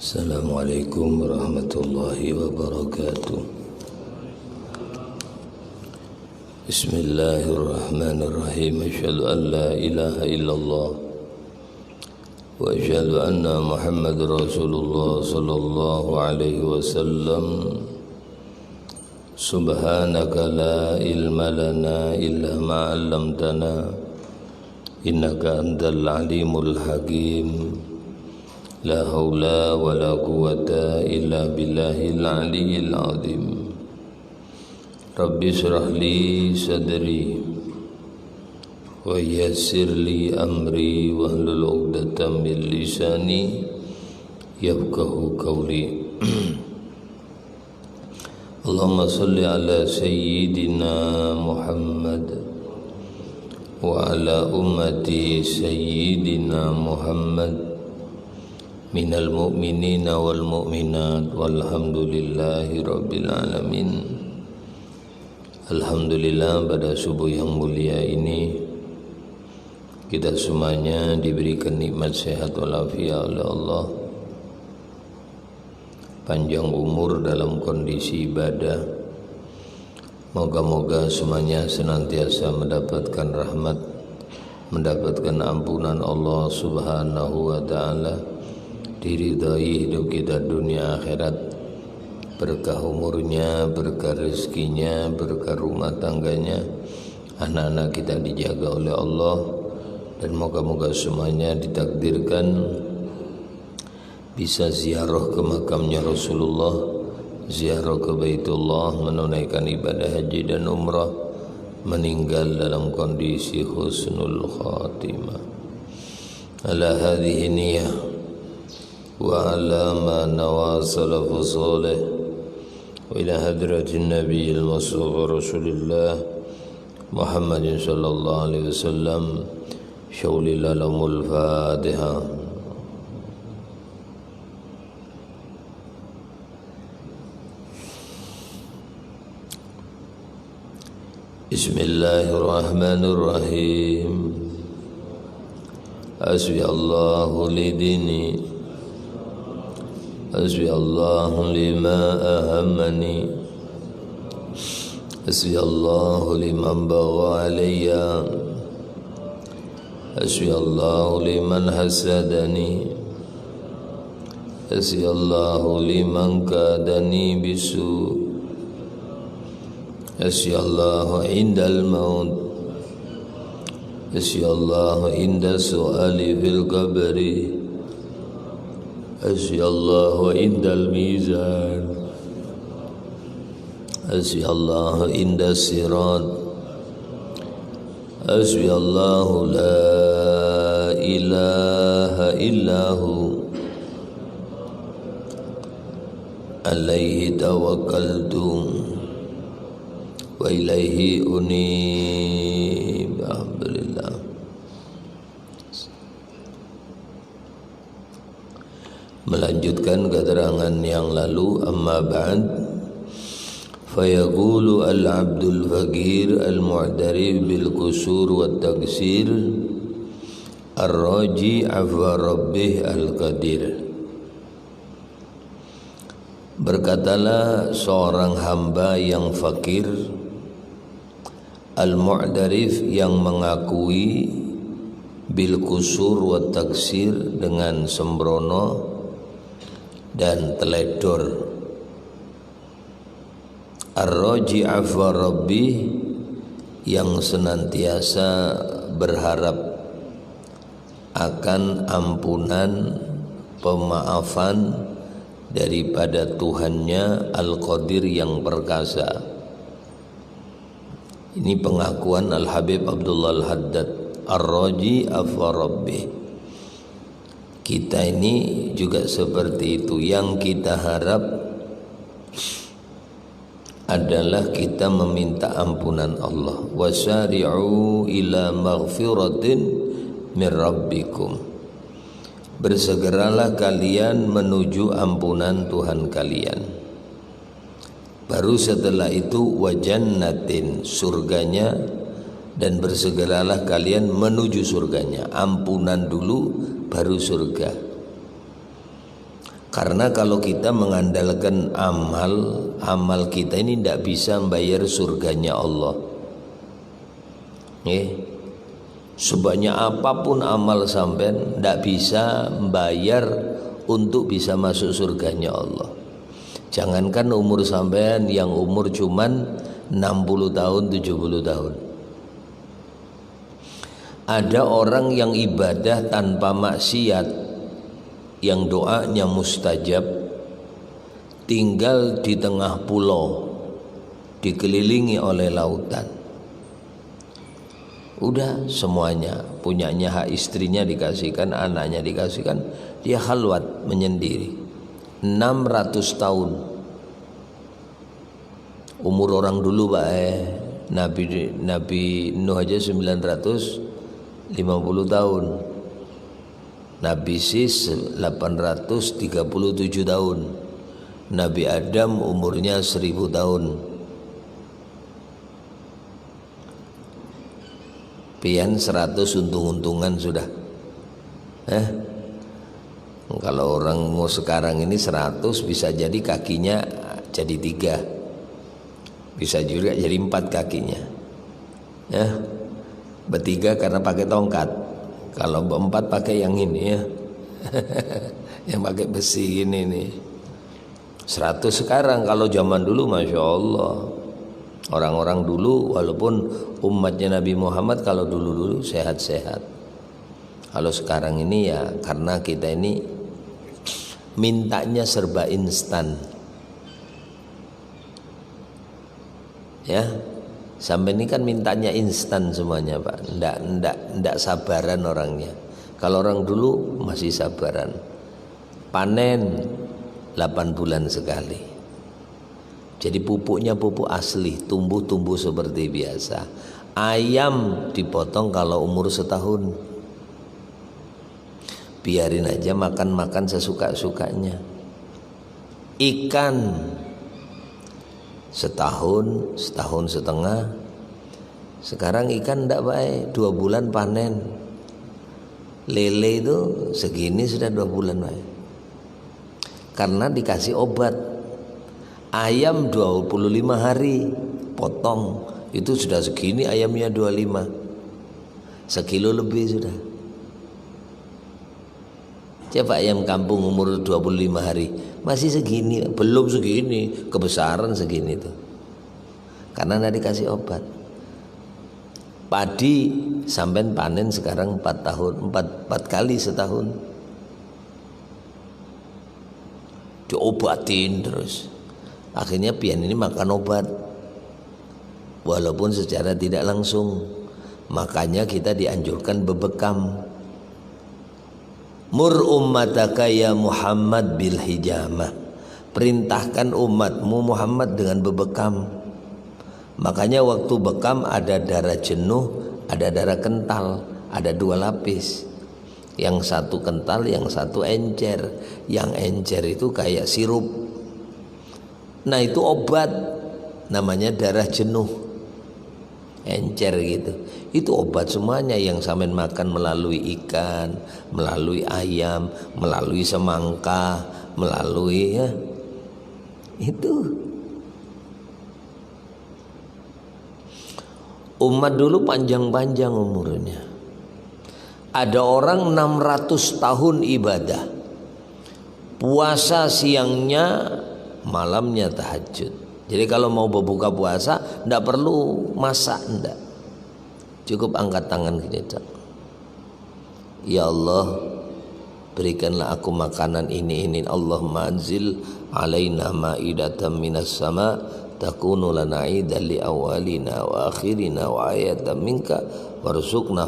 Assalamualaikum warahmatullahi wabarakatuh. Bismillahirrahmanirrahim. Asyhadu an la ilaha illallah wa asyhadu anna Muhammadar Rasulullah sallallahu alaihi wasallam. Subhanaka la ilma lana illa ma 'allamtana innaka antal alimul hakim. La haula wa la quwwata illa billahil aliyyil azim. Rabbi shrah li sadri wa yassir li amri wahlul 'uqdatam min lisani yafqahu qawli. Allahumma shalli ala sayyidina Muhammad wa ala ummati sayyidina Muhammad minal mu'minina wal mu'minat walhamdulillahi rabbil alamin. Alhamdulillah, pada subuh yang mulia ini kita semuanya diberikan nikmat sehat walafiat oleh Allah, panjang umur dalam kondisi ibadah. Moga-moga semuanya senantiasa mendapatkan rahmat, mendapatkan ampunan Allah subhanahu wa ta'ala, diridhai hidup kita dunia akhirat, berkah umurnya, berkah rezekinya, berkah rumah tangganya, anak-anak kita dijaga oleh Allah, dan moga-moga semuanya ditakdirkan bisa ziarah ke makamnya Rasulullah, ziarah ke Baitullah, menunaikan ibadah haji dan umrah, meninggal dalam kondisi husnul khatimah. Ala hadhihi niyah wa ala ma nawa salafu salih wa ila hadratin nabiyil mustafa rasulillah Muhammadin sallallahu alaihi wasallam. Syawlil alamul Fatiha. Bismillahirrahmanirrahim. Hasbi Allahu lidini, hasbi Allahu lima ahammani, hasbi Allahu liman bagha alayya, hasbi Allahu liman hasadani, hasbi Allahu liman kadani bisu, hasbi Allahu indal maut, hasbi Allahu inda su'ali fil qabri, hasbi Allahu indal mizan, hasbi Allahu inda sirat, hasbi Allahu la ilaha illahu alaihi tawakkaltu wa ilaihi unib. Alhamdulillah. Melanjutkan keterangan yang lalu, amma ba'd, fayaqulu al-abdul faqir al-mu'tarif bil qusur wa taksir ar-raji afwa rabbih al-qadir. Berkatalah seorang hamba yang fakir, al-mu'tarif yang mengakui, bil qusur wa taksir dengan sembrono dan teledor, ar-raji afwa rabbi yang senantiasa berharap akan ampunan, pemaafan daripada Tuhannya Al-Qadir yang perkasa. Ini pengakuan Al-Habib Abdullah Al-Haddad, ar-raji afwa rabbi. Kita ini juga seperti itu. Yang kita harap adalah kita meminta ampunan Allah. Wasari'u ila maghfiratin min rabbikum. Bersegeralah kalian menuju ampunan Tuhan kalian. Baru setelah itu wajannatin, surganya, dan bersegeralah kalian menuju surganya. Ampunan dulu baru surga. Karena kalau kita mengandalkan amal kita ini tidak bisa membayar surganya Allah. Sebanyak apapun amal sampean tidak bisa membayar untuk bisa masuk surganya Allah. Jangankan umur sampean yang umur cuman 60 tahun, 70 tahun. Ada orang yang ibadah tanpa maksiat, yang doanya mustajab, tinggal di tengah pulau, dikelilingi oleh lautan. Udah semuanya, punyanya hak istrinya dikasihkan, anaknya dikasihkan, dia khalwat menyendiri 600 tahun. Umur orang dulu Pak Nabi Nuh aja 950 tahun, Nabi Sis 837 tahun, Nabi Adam umurnya 1000 tahun. Pian 100 untung-untungan sudah. Kalau orang mau sekarang ini 100 bisa jadi kakinya jadi 3, bisa juga jadi 4 kakinya. Bertiga karena pakai tongkat. Kalau 4 pakai yang ini yang pakai besi ini nih. 100 sekarang, kalau zaman dulu Masya Allah. Orang-orang dulu walaupun umatnya Nabi Muhammad kalau dulu-dulu sehat-sehat. Kalau sekarang ini ya karena kita ini mintanya serba instan. Ya, sampai ini kan mintanya instan semuanya Pak. Ndak sabaran orangnya. Kalau orang dulu masih sabaran. Panen 8 bulan sekali. Jadi pupuknya pupuk asli, tumbuh-tumbuh seperti biasa. Ayam dipotong kalau umur setahun. Biarin aja makan-makan sesuka-sukanya. Ikan setahun setengah. Sekarang ikan ndak baik, 2 bulan panen. Lele itu segini sudah 2 bulan baik. Karena dikasih obat. Ayam 25 hari potong, itu sudah segini ayamnya 25. Sekilo lebih sudah. Coba ayam kampung umur 25 hari masih segini, belum segini, kebesaran segini tuh. Karena tidak dikasih obat. Padi sampai panen sekarang 4 tahun, 4 kali setahun. Diobatin terus. Akhirnya pian ini makan obat walaupun secara tidak langsung. Makanya kita dianjurkan bebekam. Mur ummataka ya Muhammad bil hijamah. Perintahkan umatmu Muhammad dengan bebekam. Makanya waktu bekam ada darah jenuh, ada darah kental, ada 2 lapis. Yang satu kental, yang satu encer. Yang encer itu kayak sirup. Nah itu obat, namanya darah jenuh, encer gitu. Itu obat semuanya yang sampean makan melalui ikan, melalui ayam, melalui semangka, melalui itu. Umat dulu panjang-panjang umurnya. Ada orang 600 tahun ibadah, puasa siangnya, malamnya tahajud. Jadi kalau mau berbuka puasa tidak perlu masak, tidak. Cukup angkat tangan gini. Ya Allah, berikanlah aku makanan ini. Allahumma anzil alaina ma'idatan minas sama takunu lana idan li awalina wa akhirina wa ayatan minka warzuqna.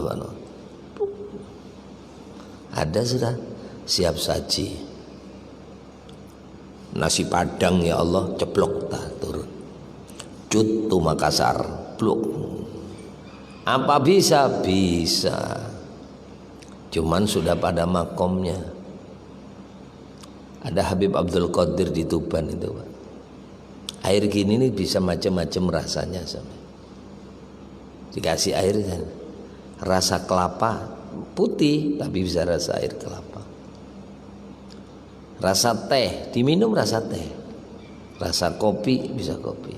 Ada sudah siap saji. Nasi Padang ya Allah, ceplok tak turun. Cutu Makassar, pluk. Apa bisa? Bisa. Cuman sudah pada makomnya. Ada Habib Abdul Qadir di Tuban itu Pak. Air gini nih bisa macam-macam rasanya sampai. Dikasih air kan. Rasa kelapa putih tapi bisa rasa air kelapa. Rasa teh diminum, rasa teh. Rasa kopi bisa kopi.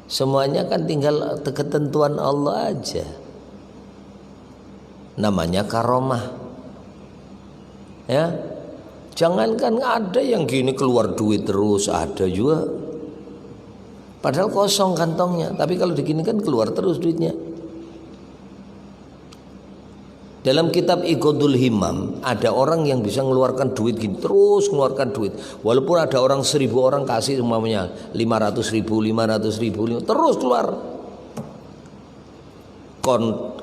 Semuanya kan tinggal ketentuan Allah aja. Namanya karomah. Ya. Jangankan ada yang gini keluar duit terus, ada juga. Padahal kosong kantongnya, tapi kalau begini kan keluar terus duitnya. Dalam kitab Iqadul Himam ada orang yang bisa mengeluarkan duit gini, terus mengeluarkan duit. Walaupun ada orang 1000 orang kasih semuanya 500.000, terus keluar.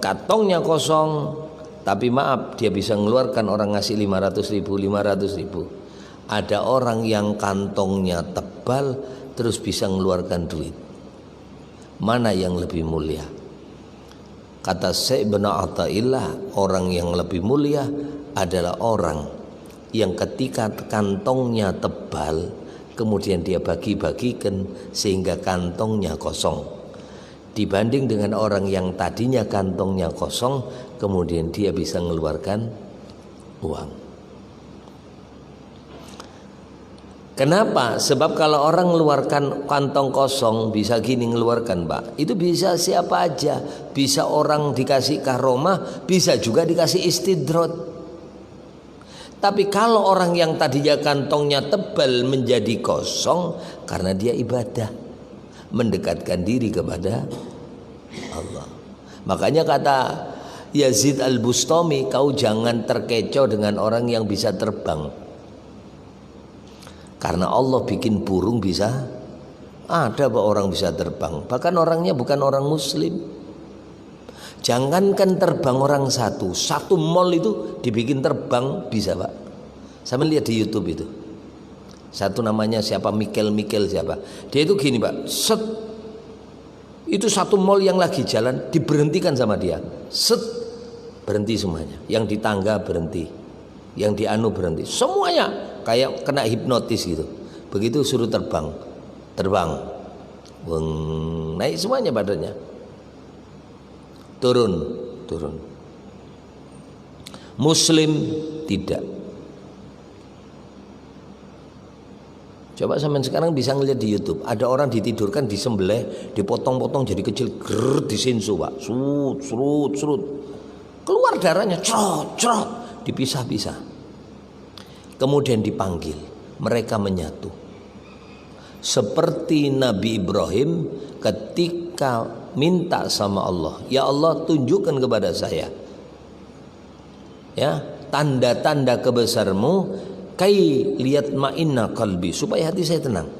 Kantongnya kosong, tapi maaf dia bisa mengeluarkan, orang ngasih 500.000. Ada orang yang kantongnya tebal terus bisa mengeluarkan duit. Mana yang lebih mulia? Kata Syekh Ibnu Athaillah, orang yang lebih mulia adalah orang yang ketika kantongnya tebal kemudian dia bagi-bagikan sehingga kantongnya kosong, dibanding dengan orang yang tadinya kantongnya kosong kemudian dia bisa mengeluarkan uang. Kenapa? Sebab kalau orang mengeluarkan kantong kosong bisa gini ngeluarkan, Pak. Itu bisa siapa aja. Bisa orang dikasih karomah, bisa juga dikasih istidrot. Tapi kalau orang yang tadinya kantongnya tebal menjadi kosong karena dia ibadah, mendekatkan diri kepada Allah. Makanya kata Yazid Al-Bustami, kau jangan terkecoh dengan orang yang bisa terbang. Karena Allah bikin burung bisa, ada orang bisa terbang, bahkan orangnya bukan orang muslim. Jangankan terbang orang satu mall itu dibikin terbang bisa, Pak. Saya lihat di YouTube itu. Satu namanya siapa, Mikel siapa. Dia itu gini, Pak. Set. Itu satu mall yang lagi jalan diberhentikan sama dia. Set. Berhenti semuanya. Yang di tangga berhenti. Yang di anu berhenti. Semuanya kayak kena hipnotis gitu. Begitu suruh terbang, weng, naik semuanya badannya, turun. Muslim tidak. Coba sampean sekarang bisa ngeliat di YouTube, ada orang ditidurkan, disembelih, dipotong-potong jadi kecil, disinsu, Pak, serut, keluar darahnya, crot, dipisah-pisah. Kemudian dipanggil, mereka menyatu. Seperti Nabi Ibrahim ketika minta sama Allah, ya Allah tunjukkan kepada saya, ya, tanda-tanda kebesarmu, kai lihat ma'inna qalbi, supaya hati saya tenang.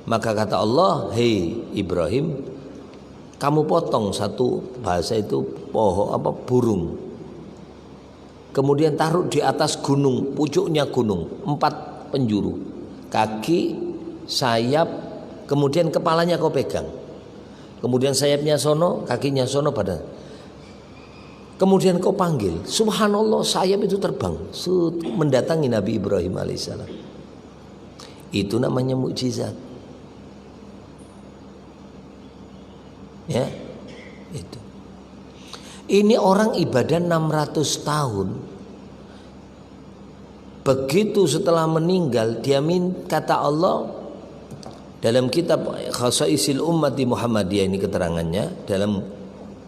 Maka kata Allah, hei Ibrahim, kamu potong satu, bahasa itu burung. Kemudian taruh di atas gunung, pucuknya gunung, 4 penjuru, kaki, sayap, kemudian kepalanya kau pegang, kemudian sayapnya sono, kakinya sono, badan. Kemudian kau panggil, subhanallah, sayap itu terbang, mendatangi Nabi Ibrahim alaihissalam. Itu namanya mukjizat. Ya, itu. Ini orang ibadah 600 tahun. Begitu setelah meninggal dia kata Allah dalam kitab Khasaisil Ummati Muhammadiyah, ini keterangannya dalam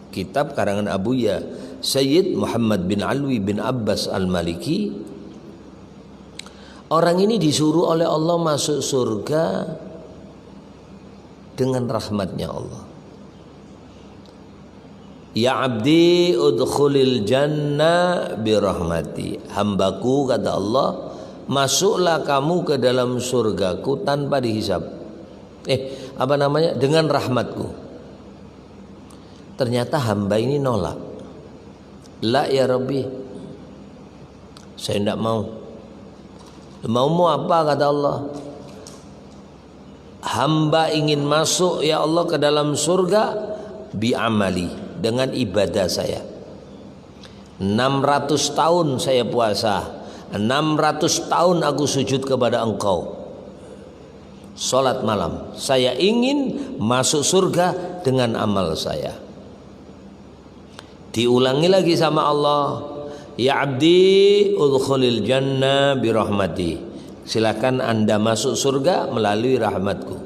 kitab karangan Abuya Sayyid Muhammad bin Alwi bin Abbas Al-Maliki. Orang ini disuruh oleh Allah masuk surga dengan rahmatnya Allah. Ya abdi udkhulil jannah birahmati. Hambaku, kata Allah, masuklah kamu ke dalam surgaku tanpa dihisab. Dengan rahmatku. Ternyata hamba ini nolak. La ya Rabbi, saya tidak mau. Maumu apa, kata Allah? Hamba ingin masuk ya Allah ke dalam surga bi amali, dengan ibadah saya. 600 tahun saya puasa, 600 tahun aku sujud kepada Engkau, salat malam. Saya ingin masuk surga dengan amal saya. Diulangi lagi sama Allah, Ya abdi udkhulil jannah birahmati. Silakan Anda masuk surga melalui rahmatku.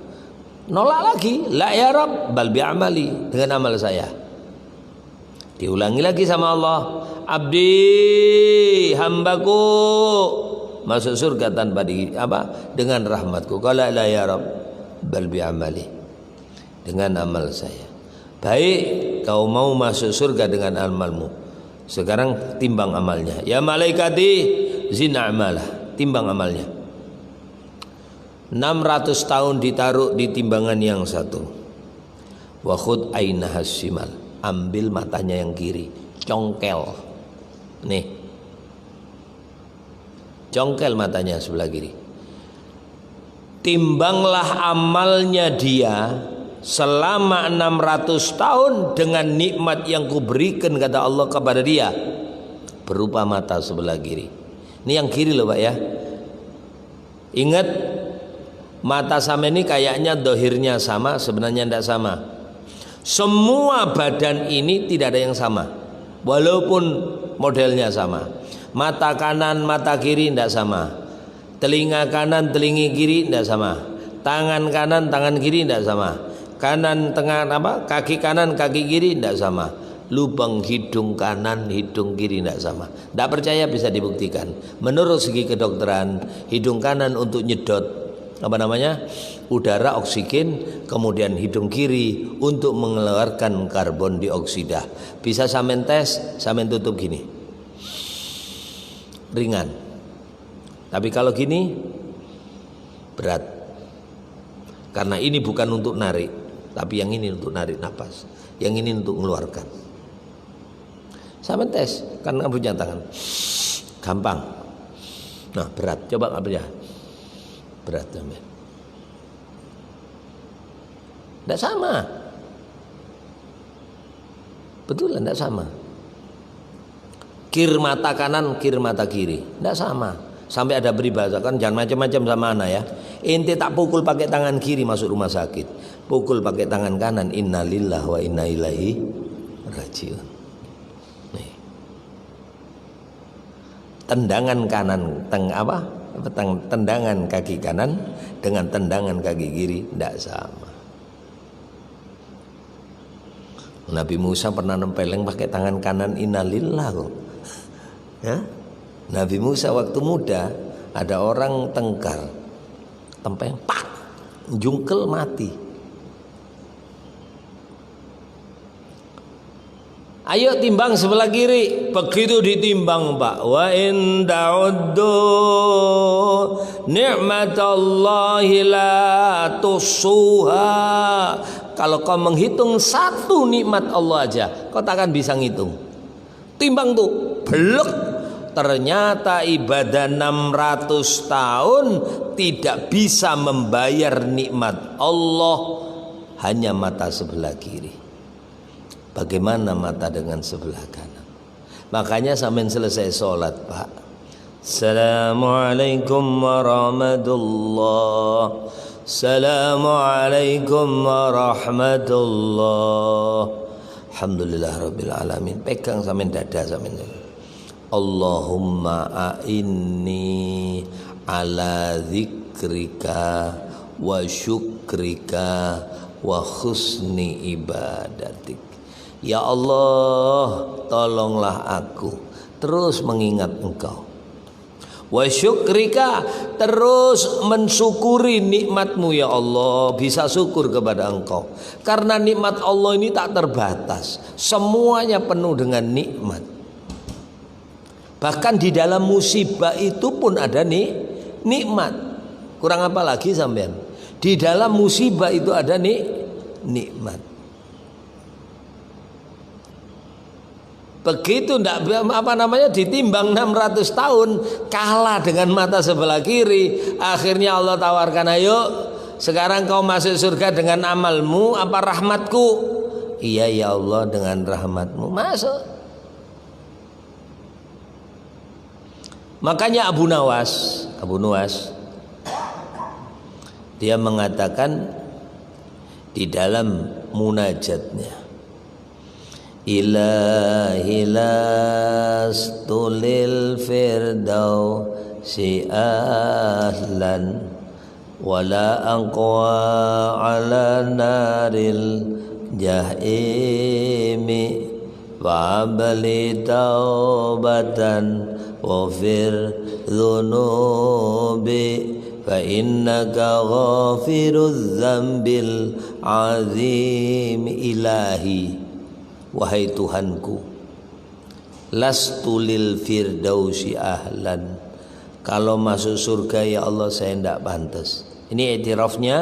Nolak lagi, la ya Rabb bal bi'amali, dengan amal saya. Diulangi lagi sama Allah, abdi hambaku masuk surga tanpa dengan rahmatku. Qala la ya Rabb bal bi'amali, dengan amal saya. Baik, kau mau masuk surga dengan amalmu. Sekarang timbang amalnya. Ya malaikati zina amalah, timbang amalnya. 600 tahun ditaruh di timbangan yang satu. Wa khud ainahas shimal, ambil matanya yang kiri, congkel. Nih. Congkel matanya sebelah kiri. Timbanglah amalnya dia selama 600 tahun dengan nikmat yang kuberikan, kata Allah kepada dia, berupa mata sebelah kiri. Ini yang kiri loh Pak ya. Ingat, mata sama ini kayaknya dohirnya sama, sebenarnya tidak sama. Semua badan ini tidak ada yang sama, walaupun modelnya sama. Mata kanan, mata kiri tidak sama. Telinga kanan, telinga kiri tidak sama. Tangan kanan, tangan kiri tidak sama. Kanan tengah kaki kanan kaki kiri tidak sama. Lubang hidung kanan hidung kiri tidak sama. Tidak percaya bisa dibuktikan. Menurut segi kedokteran, hidung kanan untuk nyedot udara oksigen, kemudian hidung kiri untuk mengeluarkan karbon dioksida. Bisa samen tes, samen tutup gini, ringan. Tapi kalau gini berat, karena ini bukan untuk narik, tapi yang ini untuk narik nafas, yang ini untuk mengeluarkan. Sama tes, karena punya tangan gampang. Nah berat, coba nggak punya berat teman. Tidak sama, betul tidak sama. Kir mata kanan, kir mata kiri, tidak sama. Sampai ada peribahasa kan, jangan macam-macam sama anak ya. Ente tak pukul pakai tangan kiri masuk rumah sakit, pukul pakai tangan kanan, innalillahi wa inna ilaihi rajiun. Nih. Tendangan kanan, tendangan kaki kanan dengan tendangan kaki kiri tidak sama. Nabi Musa pernah nempeleng pakai tangan kanan, innalillah kok. Ya? Nabi Musa waktu muda ada orang tengkar, tempeng, pak, jungkel mati. Ayo timbang sebelah kiri. Begitu ditimbang Pak, wa in ta'uddu ni'matallahi la tusuha. Kalau kau menghitung satu nikmat Allah aja, kau takkan bisa ngitung. Timbang tuh, blek. Ternyata ibadah 600 tahun tidak bisa membayar nikmat Allah, hanya mata sebelah kiri. Bagaimana mata dengan sebelah kanan? Makanya sampai selesai sholat Pak, Assalamualaikum warahmatullah, Assalamualaikum warahmatullah, Alhamdulillah Rabbil Alamin. Pegang sampai dada sampai Allahumma a'inni ala zikrika wa syukrika wa husni ibadatik. Ya Allah, tolonglah aku terus mengingat Engkau. Wa syukrika, terus mensyukuri nikmatmu ya Allah. Bisa syukur kepada Engkau, karena nikmat Allah ini tak terbatas, semuanya penuh dengan nikmat. Bahkan di dalam musibah itu pun ada nikmat. Kurang apa lagi sampean? Di dalam musibah itu ada nikmat. Begitu ditimbang 600 tahun, kalah dengan mata sebelah kiri. Akhirnya Allah tawarkan, ayo sekarang kau masuk surga dengan amalmu apa rahmatku? Iya ya Allah, dengan rahmatmu masuk. Makanya Abu Nuwas dia mengatakan di dalam munajatnya, ilahi lastu lil firdausi ahlan wala aqwa ala naril jahimi wa abli taubatan wafir dhunubi fa innaka ghafirudz dzambil azim. Ilahi, wahai Tuhanku, lastu lil firdausi ahlan, kalau masuk surga ya Allah saya tidak pantas. Ini i'tirafnya.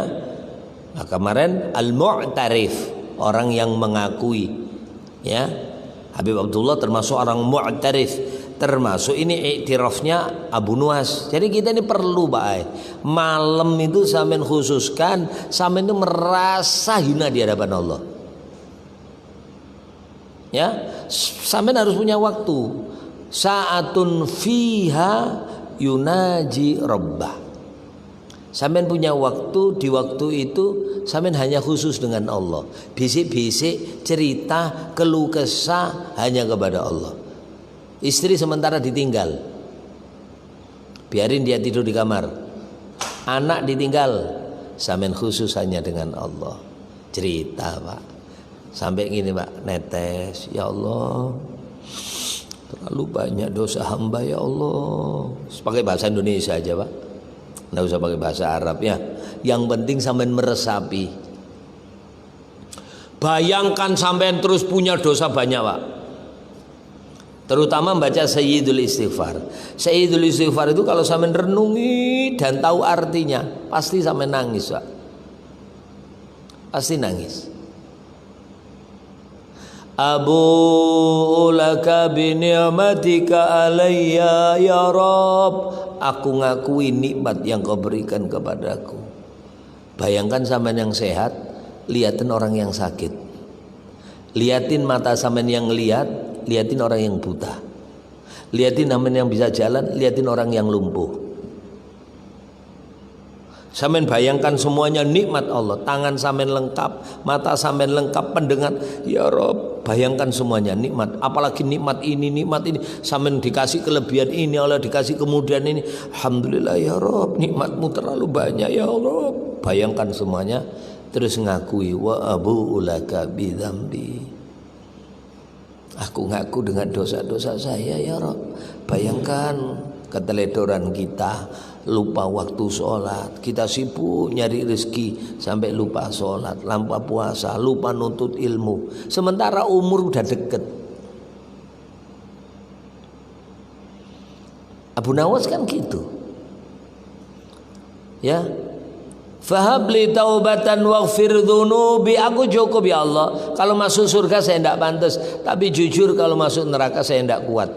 Nah, kemarin al-mu'tarif, orang yang mengakui, ya. Habib Abdullah termasuk orang mu'tarif, termasuk ini i'tirafnya Abu Nuwas. Jadi kita ini perlu Pak, malam itu sampean khususkan, sampean itu merasa hina di hadapan Allah. Ya, sampean harus punya waktu. Saatun fiha yunaji rabbah. Sampean punya waktu, di waktu itu sampean hanya khusus dengan Allah. Bisik-bisik cerita keluh kesah hanya kepada Allah. Istri sementara ditinggal, biarin dia tidur di kamar. Anak ditinggal, sampean khusus hanya dengan Allah. Cerita Pak, sampai gini Pak, netes, ya Allah terlalu banyak dosa hamba ya Allah. Pakai bahasa Indonesia aja Pak, nggak usah pakai bahasa Arab ya. Yang penting sampean meresapi. Bayangkan sampean terus punya dosa banyak Pak, terutama baca Sayyidul Istighfar. Sayyidul Istighfar itu kalau sampean renungi dan tahu artinya, pasti sampean nangis Pak, pasti nangis. Abu laka bi ni'matika alayya ya Rabb, aku ngakui nikmat yang kau berikan kepadaku. Bayangkan sampean yang sehat, liatin orang yang sakit. Liatin mata sampean yang lihat, liatin orang yang buta. Liatin sampean yang bisa jalan, liatin orang yang lumpuh. Sampean bayangkan semuanya nikmat Allah. Tangan sampean lengkap, mata sampean lengkap, pendengar. Ya Rob, bayangkan semuanya nikmat. Apalagi nikmat ini. Sampean dikasih kelebihan ini, Allah dikasih kemudian ini. Alhamdulillah ya Rob, nikmatmu terlalu banyak ya Allah. Bayangkan semuanya. Terus ngakui wa abu ulaka bidzambi. Aku ngaku dengan dosa-dosa saya ya Rob. Bayangkan keteledoran kita, lupa waktu sholat, kita sibuk nyari rezeki sampai lupa sholat, lupa puasa, lupa nuntut ilmu, sementara umur udah deket. Abu Nawas kan gitu ya, fahabli taubatan waghfir dzunubi. Aku cukup ya Allah, kalau masuk surga saya tidak pantas, tapi jujur kalau masuk neraka saya tidak kuat.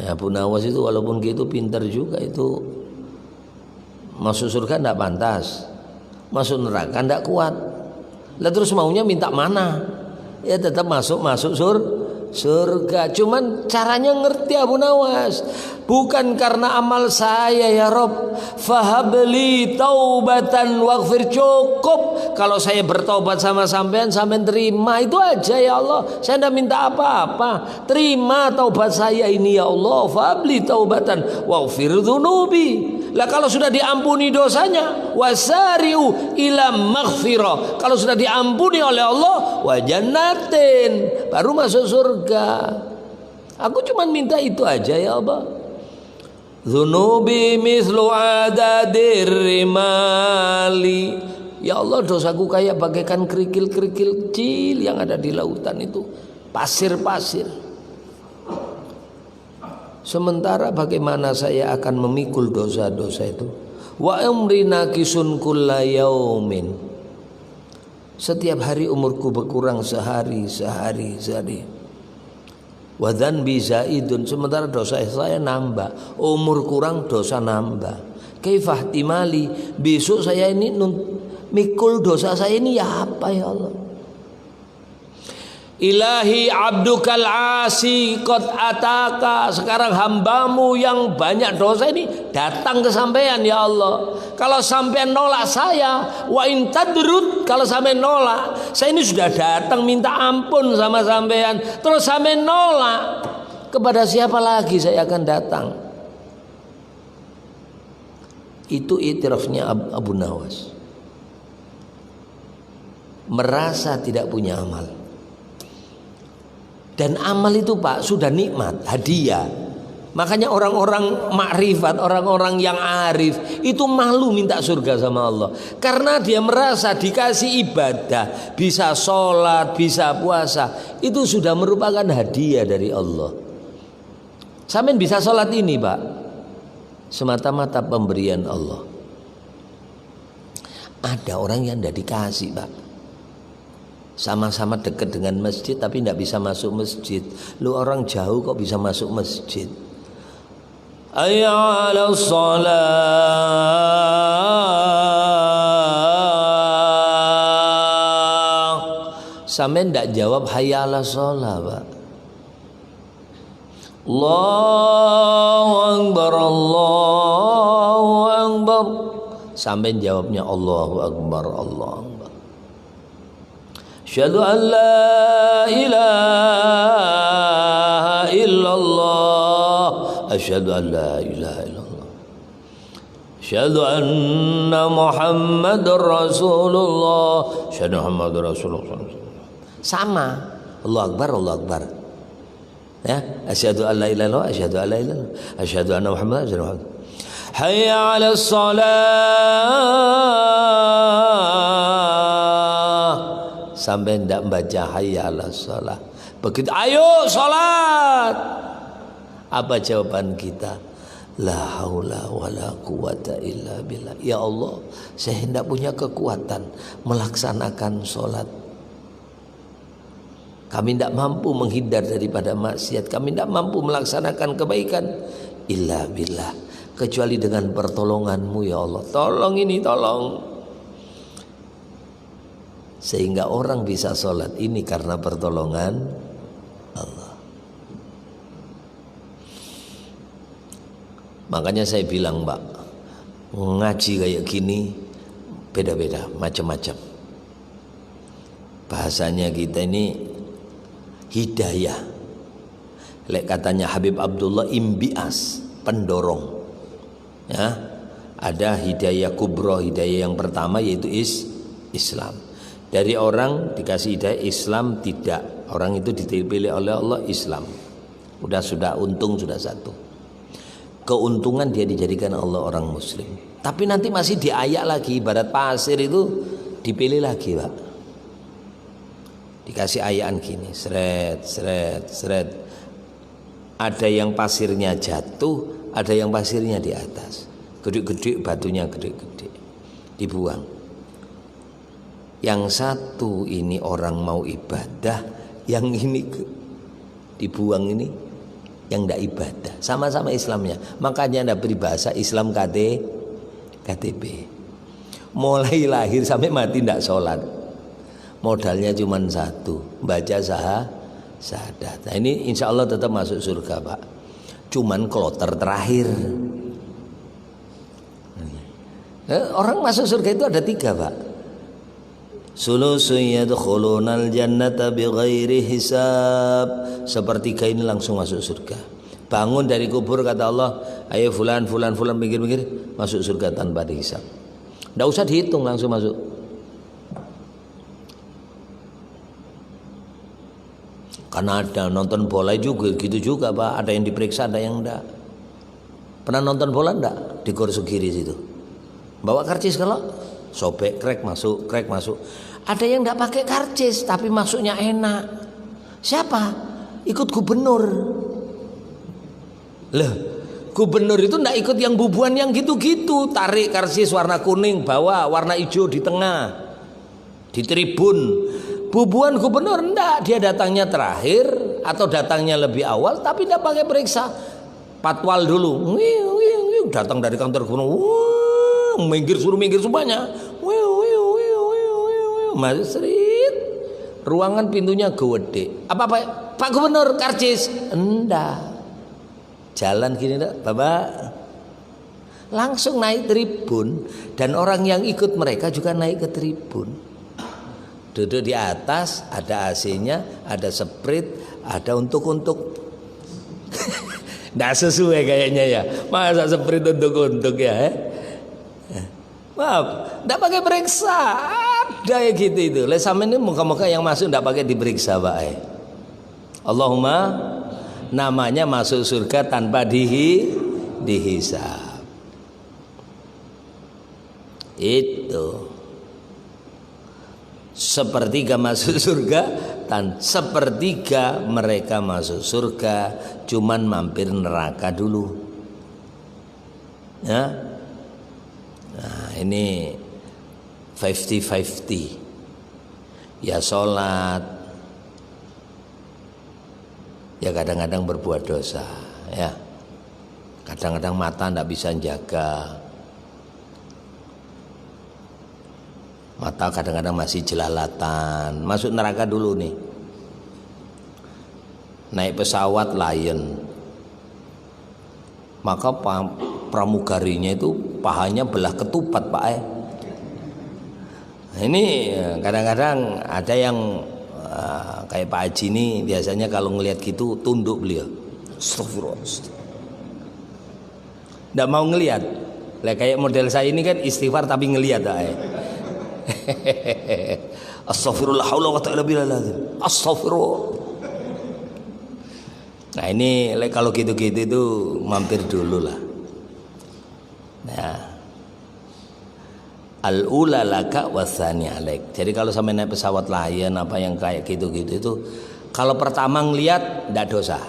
Abu Nawas itu walaupun gitu pintar juga, itu masuk surga tidak pantas, masuk neraka tidak kuat. Lah terus maunya minta mana? Ya tetap masuk surga. Cuman caranya ngerti Abu Nawas, bukan karena amal saya ya Rob, fahabli taubatan waghfir. Cukup kalau saya bertobat sama sampean terima, itu aja ya Allah. Saya tidak minta apa-apa, terima taubat saya ini ya Allah. Fahabli taubatan waghfir dzunubi. Lah kalau sudah diampuni dosanya, wasari'u ila maghfirah, kalau sudah diampuni oleh Allah, wa jannatin, baru masuk surga. Aku cuma minta itu aja ya Allah. Dzunubi mislu adadir rimali. Ya Allah, dosaku kayak bagaikan kerikil-kerikil kecil yang ada di lautan itu, pasir-pasir. Sementara bagaimana saya akan memikul dosa-dosa itu? Wa umri nakisun kulla yaumin. Setiap hari umurku berkurang sehari. Wa dzanbi zaidun, sementara dosa saya nambah. Umur kurang, dosa nambah. Kaifah timali, besok saya ini mikul dosa saya ini ya apa ya Allah? Ilahi abdukal asi qad ataka. Sekarang hambamu yang banyak dosa ini datang ke sampean ya Allah. Kalau sampean nolak saya, wa in tadrud, kalau sampean nolak, saya ini sudah datang minta ampun sama sampean, terus sampean nolak. Kepada siapa lagi saya akan datang? Itu itirafnya Abu Nawas. Merasa tidak punya amal. Dan amal itu Pak sudah nikmat, hadiah. Makanya orang-orang makrifat, orang-orang yang arif itu malu minta surga sama Allah. Karena dia merasa dikasih ibadah, bisa sholat, bisa puasa, itu sudah merupakan hadiah dari Allah. Sampean bisa sholat ini Pak, semata-mata pemberian Allah. Ada orang yang tidak dikasih Pak, sama-sama dekat dengan masjid tapi tidak bisa masuk masjid. Lu orang jauh kok bisa masuk masjid? Hayya 'alas shalah. Sampean ndak jawab hayya 'alas shalah, Pak. Allahu akbar, Allahu akbar. Sampean jawabnya Allahu akbar, Allahu akbar. Asyhadu an la ilaha illallah. Asyhadu an la ilaha illallah. Asyhadu anna Muhammadar Rasulullah. Asyhadu Muhammadar Rasulullah. Sama. Allahu akbar, Allahu akbar. Ya, asyhadu an la ilaha illallah, asyhadu an la ilaha illallah. Asyhadu anna Muhammadar Rasulullah. Hayya 'alas shalah. Sampai tidak baca hayya 'alas shalah. Begitu ayo salat. Apa jawaban kita? La haula wala quwata illa billah. Ya Allah, saya tidak punya kekuatan melaksanakan sholat. Kami tidak mampu menghindar daripada maksiat. Kami tidak mampu melaksanakan kebaikan. Illa billah. Kecuali dengan pertolongan-Mu ya Allah. Tolong ini, tolong. Sehingga orang bisa sholat ini karena pertolongan Allah. Makanya saya bilang Pak, ngaji kayak gini beda-beda, macam-macam. Bahasanya kita ini hidayah. Lek katanya Habib Abdullah imbias, pendorong. Ya, ada hidayah kubro, hidayah yang pertama yaitu Islam. Dari orang dikasih hidayah Islam tidak, orang itu dipilih oleh Allah Islam. Sudah untung sudah satu. Keuntungan dia dijadikan Allah orang muslim. Tapi nanti masih diayak lagi, ibarat pasir itu dipilih lagi Pak. Dikasih ayaan gini, seret, seret, seret. Ada yang pasirnya jatuh, ada yang pasirnya di atas. Gede-gede batunya, gede-gede. Dibuang. Yang satu ini orang mau ibadah, yang ini dibuang ini yang tidak ibadah, sama-sama Islamnya. Makanya ada peribahasa Islam KTP. Mulai lahir sampai mati tidak sholat, modalnya cuma satu, baca syahadat. Nah ini insya Allah tetap masuk surga Pak. Cuman kloter terakhir. Orang masuk surga itu ada 3 Pak. Sulusun yadkhulunal jannata bighairi hisab. Sepertiga ini langsung masuk surga. Bangun dari kubur kata Allah, ayo fulan pinggir-pinggir masuk surga tanpa dihisab. Tidak usah dihitung, langsung masuk. Karena ada nonton bola juga gitu juga Pak. Ada yang diperiksa, ada yang enggak. Pernah nonton bola enggak? Di kursi kiri situ. Bawa karcis kalau sobek krek masuk. Ada yang enggak pakai karcis tapi masuknya enak. Siapa? Ikut gubernur. Loh, gubernur itu enggak ikut yang bubuan yang gitu-gitu. Tarik karcis warna kuning, bawa warna hijau di tengah. Di tribun. Bubuan gubernur enggak, dia datangnya terakhir atau datangnya lebih awal tapi enggak pakai periksa. Patwal dulu. Datang dari kantor gubernur. Suruh minggir semuanya. Masuk serit. Ruangan pintunya gede. Apa Pak Gubernur karcis? Enggak. Jalan gini enggak, Bapak. Langsung naik tribun dan orang yang ikut mereka juga naik ke tribun. Duduk di atas, ada AC-nya, ada sprit, ada untuk. Nggak sesuai kayaknya ya. Masa sprit untuk ya? Maaf, nggak pakai periksa. Ada ya gitu itu. Sama ini muka-muka yang masuk nggak pakai diperiksa, Pak. Allahumma, namanya masuk surga tanpa dihisab. Itu. Sepertiga masuk surga dan sepertiga mereka masuk surga cuman mampir neraka dulu ya. Nah ini 50-50 ya, sholat ya, kadang-kadang berbuat dosa ya, kadang-kadang mata tidak bisa jaga, mata kadang-kadang masih jelalatan, masuk neraka dulu nih. Naik pesawat Lion, maka pramugarinya itu pahanya belah ketupat, Pak. Nah, ini kadang-kadang ada yang kayak Pak Haji ini biasanya kalau ngelihat gitu tunduk beliau. Astagfirullah. Nggak mau ngelihat. Lah kayak model saya ini kan istighfar tapi ngelihat, Pak. Astagfirullah haula wa ta'ala billah. Astagfirullah. Nah ini kalau gitu-gitu itu mampir dulu lah. Nah, al-ula laka wasani alaik. Jadi kalau sampai naik pesawat Lion apa yang kayak gitu-gitu itu, kalau pertama ngelihat ndak dosa.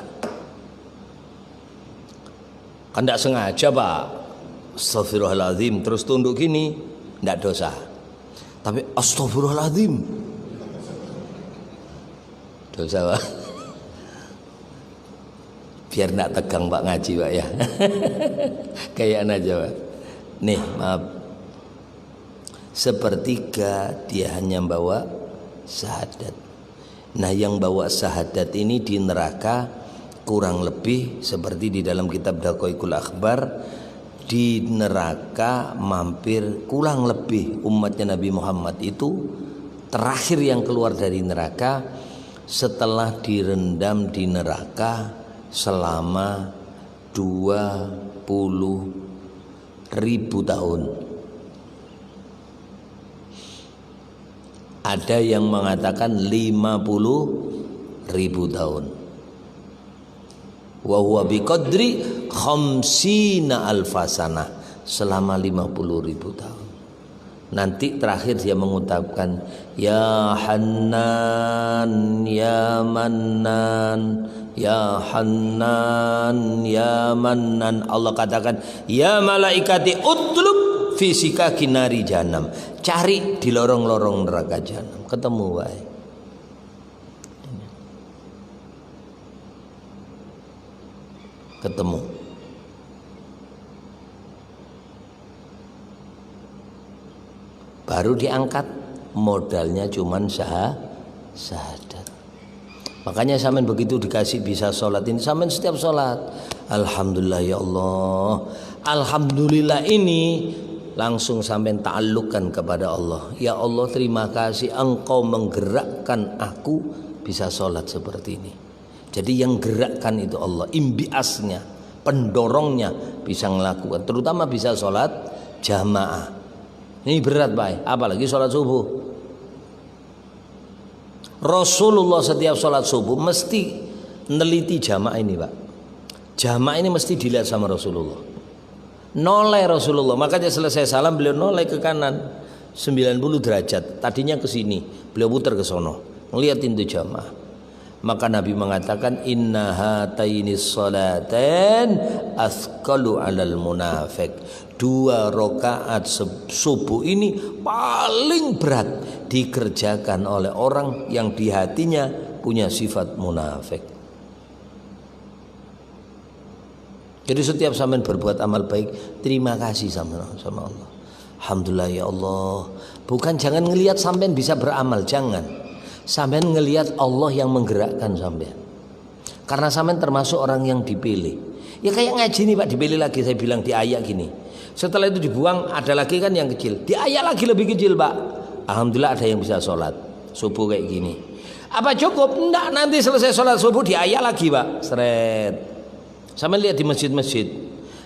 Kan ndak sengaja, Pak. Astagfirullahaladzim terus tunduk gini ndak dosa. Tapi astagfirullahaladzim dosa, Pak. Biar enggak tegang Pak ngaji, Pak ya. Kayak aja, Pak. Nih, maaf. Sepertiga dia hanya bawa syahadat. Nah, yang bawa syahadat ini di neraka kurang lebih seperti di dalam kitab Daqaiqul Akhbar, di neraka mampir kurang lebih umatnya Nabi Muhammad itu terakhir yang keluar dari neraka setelah direndam di neraka selama 20.000 tahun. Ada yang mengatakan 50.000 tahun. Wa huwa biqadri khamsina alfasana, selama 50.000 tahun. Nanti terakhir dia mengucapkan ya Hannan ya Mannan, ya Hannan ya Mannan. Allah katakan ya malaikati utlub fi sikaki nari jahannam, cari di lorong-lorong neraka jahanam, ketemu wae. Ketemu. Baru diangkat, modalnya cuman syahadat. Makanya sampean begitu dikasih bisa sholat ini, sampean setiap sholat alhamdulillah ya Allah, alhamdulillah ini langsung sampean ta'alluqkan kepada Allah. Ya Allah, terima kasih Engkau menggerakkan aku bisa sholat seperti ini. Jadi yang gerakkan itu Allah, imbiasnya, pendorongnya bisa ngelakukan, terutama bisa sholat jamaah. Ini berat, Pak, apalagi sholat subuh. Rasulullah setiap sholat subuh mesti neliti jamaah ini, Pak. Jamaah ini mesti dilihat sama Rasulullah. Noleh Rasulullah, makanya selesai salam beliau noleh ke kanan 90 derajat. Tadinya ke sini, beliau putar ke sono, ngeliatin itu jamaah. Maka Nabi mengatakan inna hataini sholatan athqalu 'alal munafiq. 2 rakaat subuh ini paling berat dikerjakan oleh orang yang di hatinya punya sifat munafik. Jadi setiap sampean berbuat amal baik, terima kasih sama Allah. Alhamdulillah ya Allah. Bukan jangan ngelihat sampean bisa beramal, jangan. Sampean ngelihat Allah yang menggerakkan sampean. Karena sampean termasuk orang yang dipilih. Ya kayak ngaji nih, Pak, dipilih lagi, saya bilang di ayat gini. Setelah itu dibuang, ada lagi kan yang kecil. Di ayat lagi lebih kecil, Pak. Alhamdulillah ada yang bisa sholat. subuh kayak gini. Apa cukup? Enggak, nanti selesai sholat subuh diayak lagi Pak. Seret. Sampai lihat di masjid-masjid.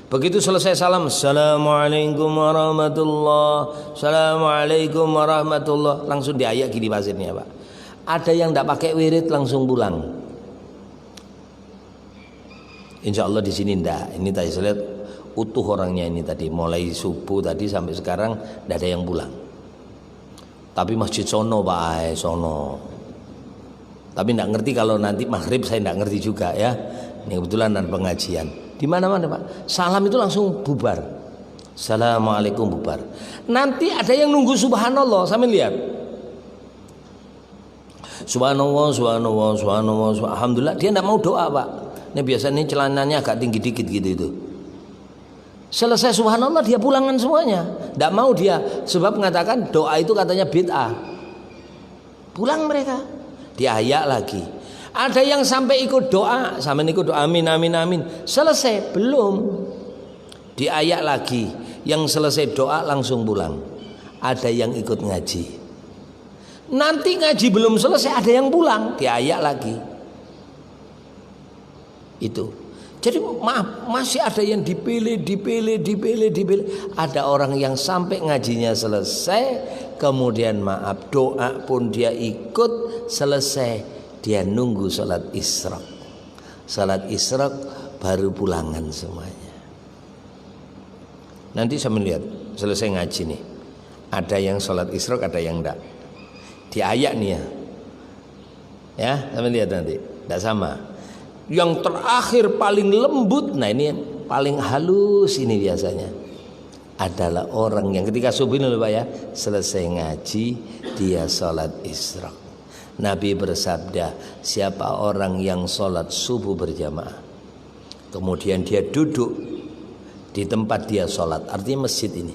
Begitu selesai salam, Assalamualaikum warahmatullah, Assalamualaikum warahmatullah, langsung diayak gini pasirnya Pak. Ada yang enggak pakai wirid langsung pulang. Insya Allah di sini enggak. Ini tadi saya lihat utuh orangnya ini tadi, mulai subuh tadi sampai sekarang enggak ada yang pulang. Tapi masjid sono Pak, sono. Tapi enggak ngerti kalau nanti maghrib, saya enggak ngerti juga ya. Ini kebetulan ada pengajian. Di mana-mana Pak, salam itu langsung bubar. Assalamualaikum bubar. Nanti ada yang nunggu subhanallah, sambil lihat. Subhanallah, subhanallah, subhanallah, subhanallah. Alhamdulillah, dia enggak mau doa Pak. Ini biasanya celananya agak tinggi dikit gitu itu. Selesai subhanallah dia pulangan semuanya. Enggak mau dia, sebab mengatakan doa itu katanya bid'ah. Pulang mereka. Diayak lagi. Ada yang sampai ikut doa, sampai ikut doa amin amin amin. Selesai belum? Diayak lagi. Yang selesai doa langsung pulang. Ada yang ikut ngaji. Nanti ngaji belum selesai ada yang pulang, diayak lagi. Itu. Jadi maaf, masih ada yang dipilih. Ada orang yang sampai ngajinya selesai, kemudian maaf doa pun dia ikut selesai. Dia nunggu salat isyraq. Salat isyraq baru pulangan semuanya. Nanti saya melihat selesai ngaji nih. Ada yang salat isyraq, ada yang enggak. Diayak nih ya. Ya, saya lihat nanti. Enggak sama. Yang terakhir paling lembut, nah ini paling halus ini biasanya adalah orang yang ketika subuh ini Pak ya, selesai ngaji dia salat isyraq. Nabi bersabda, siapa orang yang sholat subuh berjamaah kemudian dia duduk di tempat dia sholat, artinya masjid ini,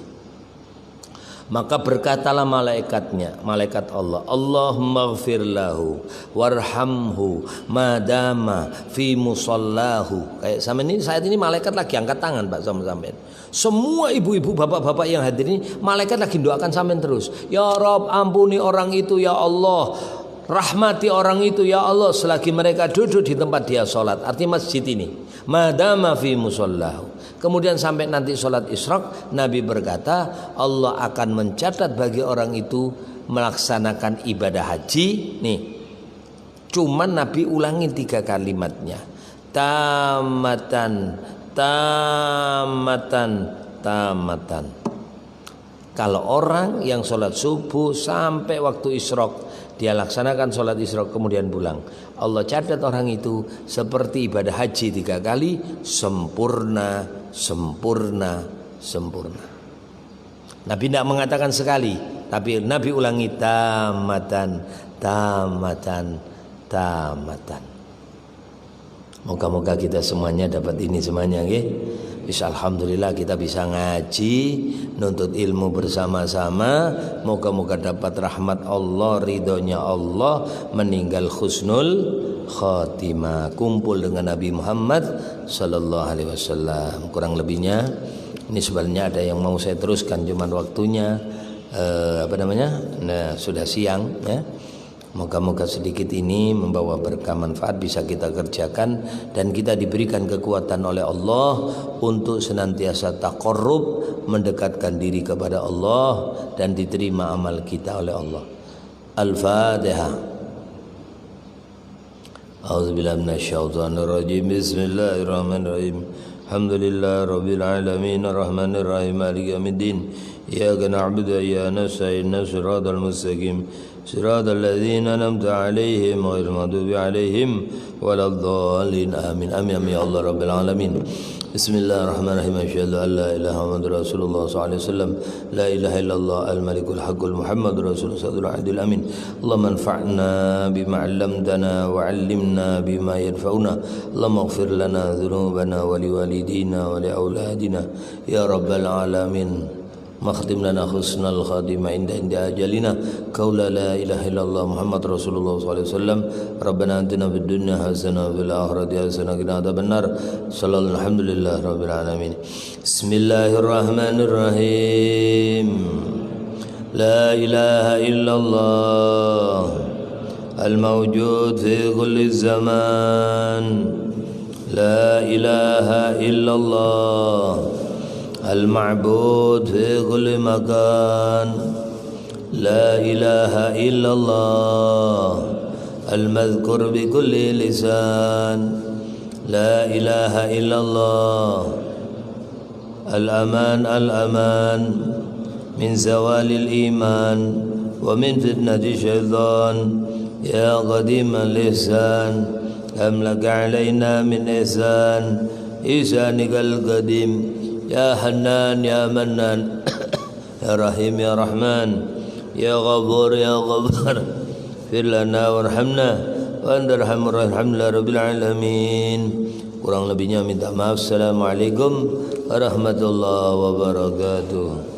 maka berkatalah malaikatnya, malaikat Allah, Allahumma ghfir lahu warhamhu madama fi musallahu. Kayak sama ini saat ini malaikat lagi angkat tangan Pak sampean. Semua ibu-ibu bapak-bapak yang hadir ini malaikat lagi doakan sampean terus. Ya Rob, ampuni orang itu ya Allah, rahmati orang itu ya Allah selagi mereka duduk di tempat dia sholat, artinya masjid ini, madama fi musallahu. Kemudian sampai nanti sholat isyraq, Nabi berkata Allah akan mencatat bagi orang itu melaksanakan ibadah haji. Nih, cuman Nabi ulangi 3 kalimatnya, tamatan, tamatan, tamatan. Kalau orang yang sholat subuh sampai waktu isyraq, dia laksanakan sholat isyraq kemudian pulang, Allah catat orang itu seperti ibadah haji 3 kali, sempurna, sempurna, sempurna. Nabi tidak mengatakan sekali, tapi Nabi ulangi tamatan, tamatan, tamatan. Moga-moga kita semuanya dapat ini semuanya, nggih. Bisa alhamdulillah kita bisa ngaji, nuntut ilmu bersama-sama. Moga-moga dapat rahmat Allah, ridhonya Allah, meninggal husnul khatimah, kumpul dengan Nabi Muhammad sallallahu alaihi wasallam. Kurang lebihnya ini sebenarnya ada yang mau saya teruskan, cuman waktunya nah sudah siang ya. Moga-moga sedikit ini membawa berkah manfaat bisa kita kerjakan dan kita diberikan kekuatan oleh Allah untuk senantiasa taqarrub, mendekatkan diri kepada Allah dan diterima amal kita oleh Allah. Al-Fatihah. A'udzubillahi minasyaitonir rajim. Bismillahirrahmanirrahim. Alhamdulillah rabbil alamin arrahmanir rahim maliki yaumiddin. Iyyaka na'budu wa iyyaka nasta'in shiratal mustaqim shiratal ladzina an'amta 'alaihim ghairil maghdubi 'alaihim waladdallin. Amin. Amin ya Allah rabbil alamin. Bismillahirrahmanirrahim. Asyhadu an la ilaha illallah Rasulullah sallallahu alaihi wasallam. La ilaha illallah al-malikul haqqul Muhammadur Rasulullah sallallahu alaihi wasallam. Allahumma anfa'na bima 'allamtana wa 'allimna bima yanfa'una. Allahumma ighfir lana dhunubana wa liwalidina wa liauladina ya rabbal alamin. Makhtim lana husnal khatimah inda ajalina qaula la ilaha illallah Muhammad Rasulullah sallallahu alaihi wasallam. Rabbana atina fid dunya hasanah wa fil akhirati hasanah wa qina adzabannar. Sallallahu alhamdulillah rabbil alamin. Bismillahirrahmanirrahim. لا إله إلا الله الموجود في كل الزمان لا إله إلا الله المعبود في كل مكان لا إله إلا الله المذكور بكل لسان لا إله إلا الله الأمان الأمان من زوال الإيمان ومن فتنة الشيطان يا قديم الإحسان أملك علينا من إحسان إحسانك القديم يا حنان يا منان يا رحيم يا رحمن يا غفور يا غفار اغفر لنا وارحمنا وأنت أرحم الراحمين الحمد لله رب العالمين. Kurang lebihnya minta maaf. Assalamualaikum warahmatullahi wabarakatuh.